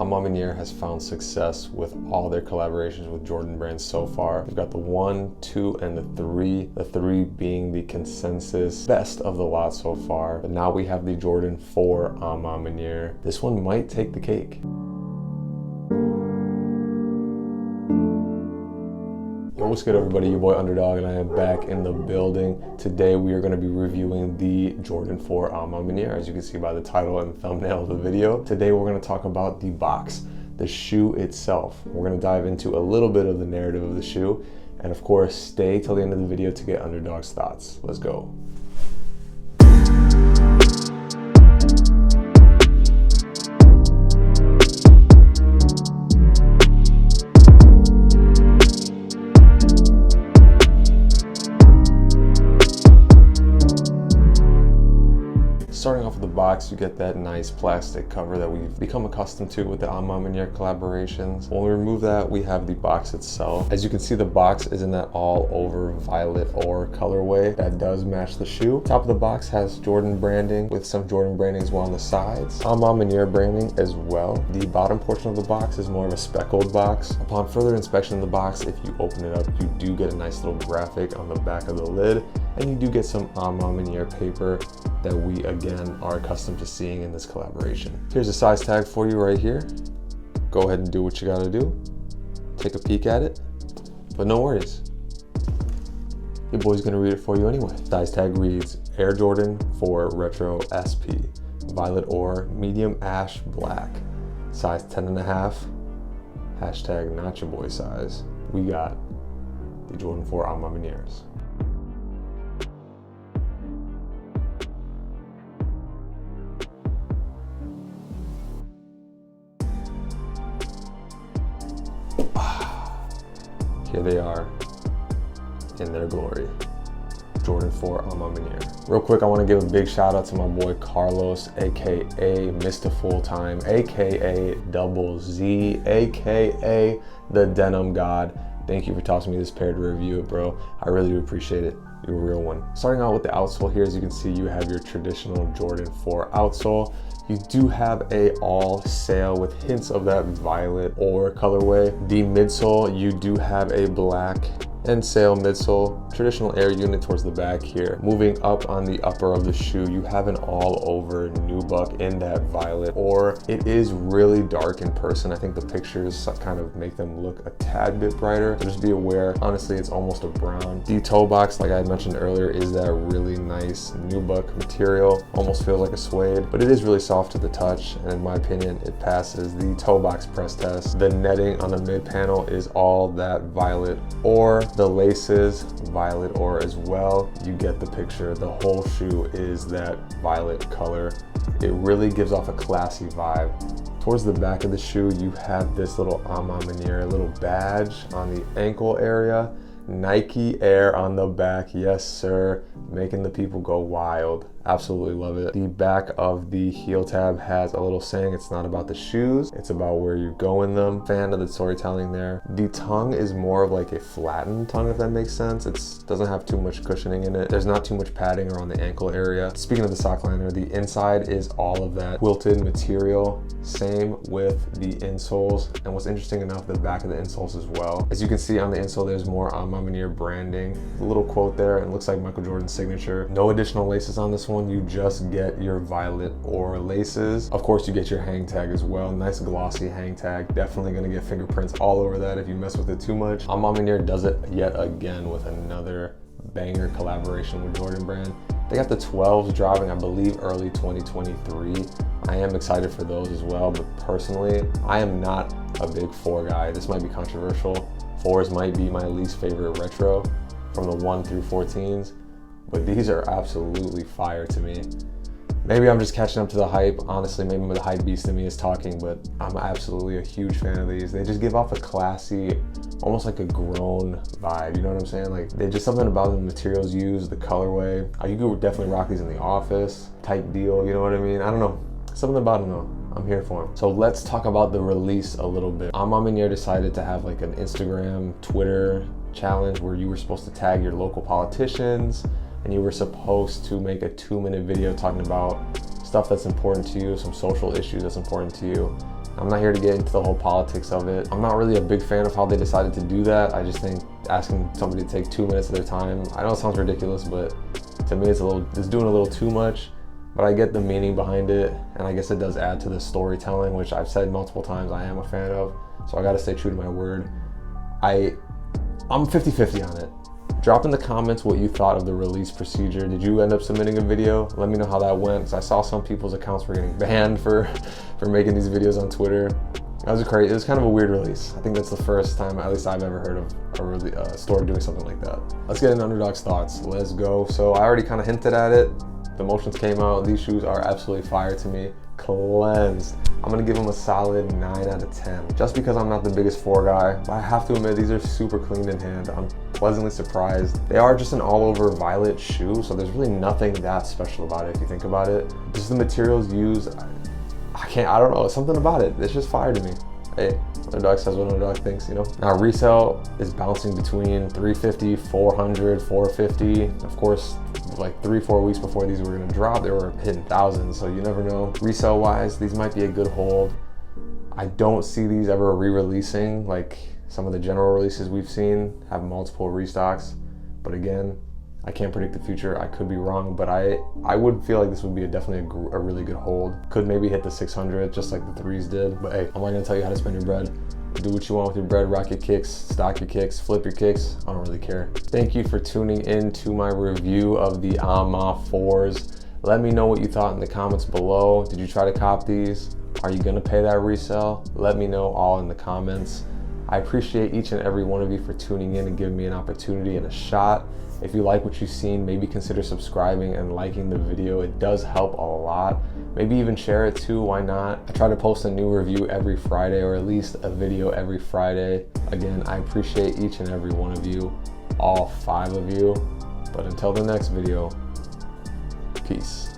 Maniére has found success with all their collaborations with Jordan brands so far. We've got the 1, 2, and the 3. The 3 being the consensus best of the lot so far. But now we have the Jordan 4 Maniére. This one might take the cake. Yo, what's good everybody? Your boy Underdog and I am back in the building. Today we are going to be reviewing the Jordan 4 Maniére, as you can see by the title and thumbnail of the video. Today we're going to talk about the box, the shoe itself. We're going to dive into a little bit of the narrative of the shoe, and of course stay till the end of the video to get Underdog's thoughts. Let's go. Starting off with the box, you get that nice plastic cover that we've become accustomed to with the Maniére collaborations. When we remove that, we have the box itself. As you can see, the box is in that all over violet ore colorway that does match the shoe. Top of the box has Jordan branding with some Jordan branding as well on the sides. Maniére branding as well. The bottom portion of the box is more of a speckled box. Upon further inspection of the box, if you open it up, you do get a nice little graphic on the back of the lid, and you do get some Maniére paper that we again are accustomed to seeing in this collaboration. Here's a size tag for you right here. Go ahead and do what you gotta do. Take a peek at it, but no worries. Your boy's gonna read it for you anyway. Size tag reads Air Jordan 4 Retro SP, violet ore, medium ash black, size 10.5, hashtag not your boy size. We got the Jordan 4 Maniéres. Here they are in their glory. Jordan 4 Maniére. Real quick, I want to give a big shout out to my boy Carlos, aka Mr. Fulltime, aka Double Z, aka the Denim God. Thank you for tossing me this pair to review it, bro. I really do appreciate it. You're a real one. Starting out with the outsole here, as you can see, you have your traditional Jordan 4 outsole. You do have a all sail with hints of that violet ore colorway. The midsole, you do have a black and sail midsole, traditional air unit towards the back here. Moving up on the upper of the shoe, you have an all over nubuck in that violet ore. It is really dark in person. I think the pictures kind of make them look a tad bit brighter. So just be aware, honestly, it's almost a brown. The toe box, like I mentioned earlier, is that really nice nubuck material. Almost feels like a suede, but it is really soft to the touch. And in my opinion, it passes the toe box press test. The netting on the mid panel is all that violet ore. The laces, violet ore as well. You get the picture. The whole shoe is that violet color. It really gives off a classy vibe. Towards the back of the shoe, you have this little Maniére, little badge on the ankle area. Nike Air on the back, yes sir, making the people go wild. Absolutely love it. The back of the heel tab has a little saying, it's not about the shoes, it's about where you go in them. Fan of the storytelling there. The tongue is more of like a flattened tongue, if that makes sense. It doesn't have too much cushioning in it. There's not too much padding around the ankle area. Speaking of the sock liner, the inside is all of that quilted material. Same with the insoles. And what's interesting enough, the back of the insoles as well. As you can see on the insole, there's more Maniére branding. A little quote there, and it looks like Michael Jordan's signature. No additional laces on this one. You just get your violet ore laces. Of course, you get your hang tag as well. Nice glossy hang tag. Definitely gonna get fingerprints all over that if you mess with it too much. Maniére does it yet again with another banger collaboration with Jordan brand. They got the 12s dropping, I believe, early 2023. I am excited for those as well, but personally, I am not a big 4 guy. This might be controversial. 4s might be my least favorite retro from the 1 through 14s, but these are absolutely fire to me. Maybe I'm just catching up to the hype. Honestly, maybe the hype beast in me is talking, but I'm absolutely a huge fan of these. They just give off a classy, almost like a grown vibe, you know what I'm saying? Like, they just something about the materials used, the colorway. You could definitely rock these in the office type deal, you know what I mean? I don't know, something about them though. I'm here for them. So let's talk about the release a little bit. Maniére decided to have like an Instagram, Twitter challenge where you were supposed to tag your local politicians, and you were supposed to make a 2-minute video talking about stuff that's important to you, some social issues that's important to you. I'm not here to get into the whole politics of it. I'm not really a big fan of how they decided to do that. I just think asking somebody to take 2 minutes of their time, I know it sounds ridiculous, but to me it's doing a little too much. But I get the meaning behind it, and I guess it does add to the storytelling, which I've said multiple times I am a fan of. So I gotta stay true to my word. I'm 50-50 on it. Drop in the comments what you thought of the release procedure. Did you end up submitting a video? Let me know how that went, because I saw some people's accounts were getting banned for making these videos on Twitter. It was kind of a weird release. I think that's the first time, at least I've ever heard of a store doing something like that. Let's get into Underdog's thoughts. Let's go. So I already kind of hinted at it. The motions came out. These shoes are absolutely fire to me. Cleansed. I'm gonna give them a solid 9 out of 10. Just because I'm not the biggest 4 guy, but I have to admit these are super clean in hand. I'm pleasantly surprised. They are just an all-over violet shoe, so there's really nothing that special about it if you think about it. Just the materials used, I don't know, something about it. It's just fire to me. Hey, Underdog says what Underdog thinks, you know? Now resale is bouncing between 350, 400, 450. Of course, like 3-4 weeks before these were gonna drop, they were hitting thousands, so you never know. Resale wise, these might be a good hold. I don't see these ever re-releasing like some of the general releases we've seen have multiple restocks. But again, I can't predict the future. I could be wrong, but I would feel like this would be definitely a really good hold. Could maybe hit the 600 just like the 3s did. But hey, I'm not gonna tell you how to spend your bread. Do what you want with your bread, rock your kicks, stock your kicks, flip your kicks. I don't really care. Thank you for tuning in to my review of the AMA 4s. Let me know what you thought in the comments below. Did you try to cop these? Are you gonna pay that resale? Let me know all in the comments. I appreciate each and every one of you for tuning in and giving me an opportunity and a shot. If you like what you've seen, maybe consider subscribing and liking the video. It does help a lot. Maybe even share it too, why not? I try to post a new review every Friday, or at least a video every Friday. Again, I appreciate each and every one of you, all 5 of you. But until the next video, peace.